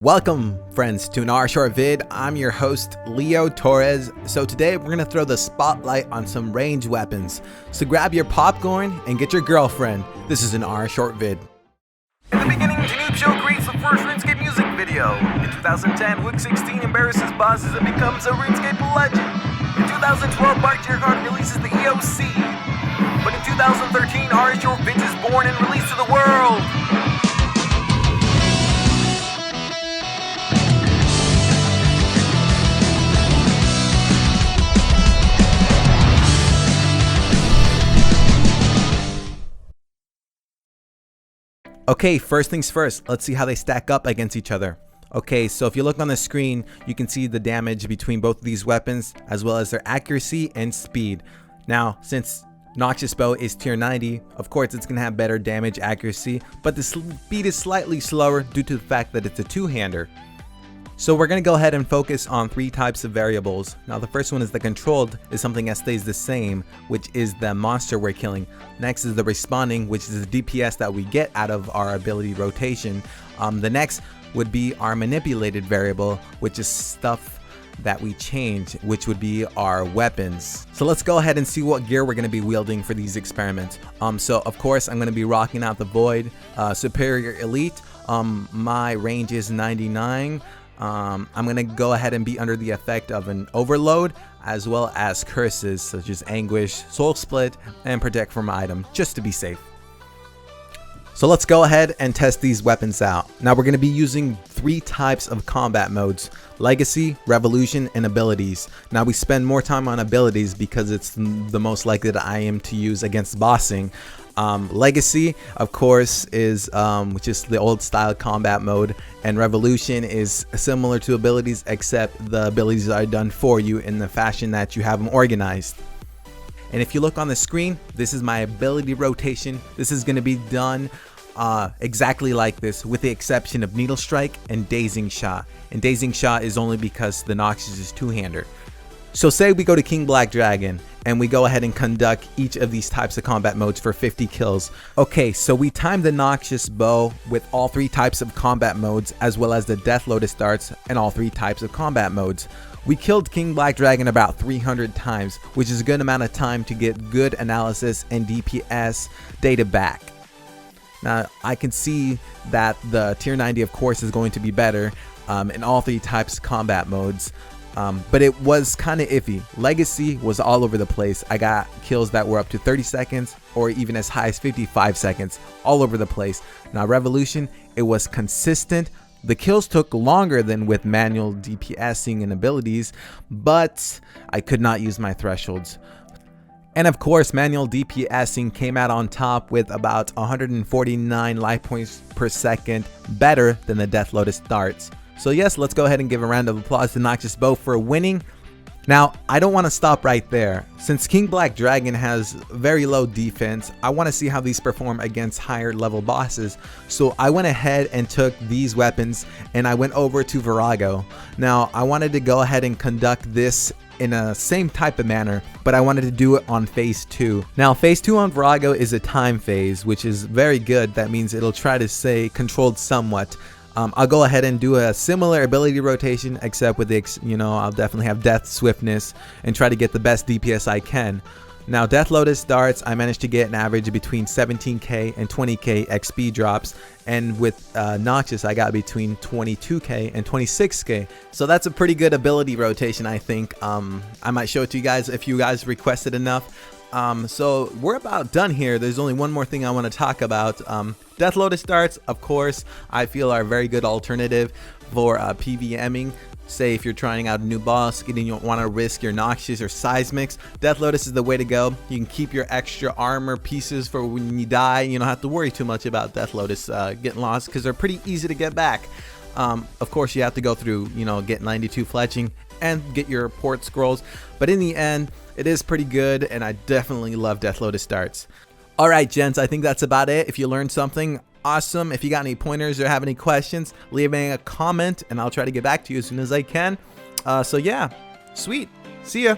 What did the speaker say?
Welcome friends to an RsShortVid. I'm your host Leo Torres. So today we're gonna throw the spotlight on some ranged weapons. So grab your popcorn and get your girlfriend. This is an RsShortVid. In the beginning, Noob Show creates the first RuneScape music video. In 2010, Wick 16 embarrasses bosses and becomes a RuneScape legend. In 2012, Bart Tiercard releases the EOC. But in 2013, RsShortVids is born and released to the world. Okay, first things first, let's see how they stack up against each other. Okay, so if you look on the screen, you can see the damage between both of these weapons, as well as their accuracy and speed. Now, since NOXIOUS bow is tier 90, of course it's going to have better damage accuracy, but the speed is slightly slower due to the fact that it's a two-hander. So we're going to go ahead and focus on three types of variables. Now the first one is the controlled, is something that stays the same, which is the monster we're killing. Next is the responding, which is the DPS that we get out of our ability rotation. The next would be our manipulated variable, which is stuff that we change, which would be our weapons. So let's go ahead and see what gear we're going to be wielding for these experiments. So of course I'm going to be rocking out the Void Superior Elite. My range is 99. I'm gonna go ahead and be under the effect of an overload, as well as curses such as Anguish, Soul Split, and Protect from Item, just to be safe. So let's go ahead and test these weapons out. Now we're gonna be using three types of combat modes: Legacy, Revolution, and Abilities. Now we spend more time on Abilities because it's the most likely that I am to use against bossing. Legacy, of course, is which is the old style combat mode, and Revolution is similar to Abilities, except the abilities are done for you in the fashion that you have them organized. And if you look on the screen, this is my ability rotation. This is going to be done exactly like this, with the exception of Needle Strike and Dazing Shot. And Dazing Shot is only because the NOXIOUS is two-hander. So say we go to King Black Dragon and we go ahead and conduct each of these types of combat modes for 50 kills. Okay, so we timed the NOXIOUS bow with all three types of combat modes, as well as the Death Lotus darts and all three types of combat modes. We killed King Black Dragon about 300 times, which is a good amount of time to get good analysis and DPS data back. Now I can see that the tier 90 of course is going to be better in all three types of combat modes. But it was kind of iffy. Legacy was all over the place. I got kills that were up to 30 seconds or even as high as 55 seconds, all over the place. Now Revolution, it was consistent. The kills took longer than with manual DPSing and abilities, but I could not use my thresholds. And of course, manual DPSing came out on top with about 149 life points per second, better than the Death Lotus darts. So yes, let's go ahead and give a round of applause to NOXIOUS bow for winning. Now, I don't want to stop right there. Since King Black Dragon has very low defense, I want to see how these perform against higher level bosses. So I went ahead and took these weapons and I went over to Virago. Now, I wanted to go ahead and conduct this in a same type of manner, but I wanted to do it on phase 2. Now phase 2 on Virago is a time phase, which is very good. That means it'll try to stay controlled somewhat. I'll go ahead and do a similar ability rotation, except with the, I'll definitely have Death Swiftness and try to get the best DPS I can. Now Death Lotus darts, I managed to get an average between 17k and 20k XP drops, and with NOXIOUS I got between 22k and 26k. So that's a pretty good ability rotation, I think. I might show it to you guys if you guys requested enough. So we're about done here. There's only one more thing I want to talk about. Death Lotus darts, of course, I feel are a very good alternative for PVMing. Say if you're trying out a new boss and you don't want to risk your NOXIOUS or Seismics, Death Lotus is the way to go. You can keep your extra armor pieces for when you die. You don't have to worry too much about Death Lotus getting lost, because they're pretty easy to get back. Of course, you have to go through, get 92 fletching and get your port scrolls, but in the end, it is pretty good, and I definitely love Death Lotus darts. Alright gents, I think that's about it. If you learned something, awesome. If you got any pointers or have any questions, leave me a comment and I'll try to get back to you as soon as I can. So yeah, sweet. See ya.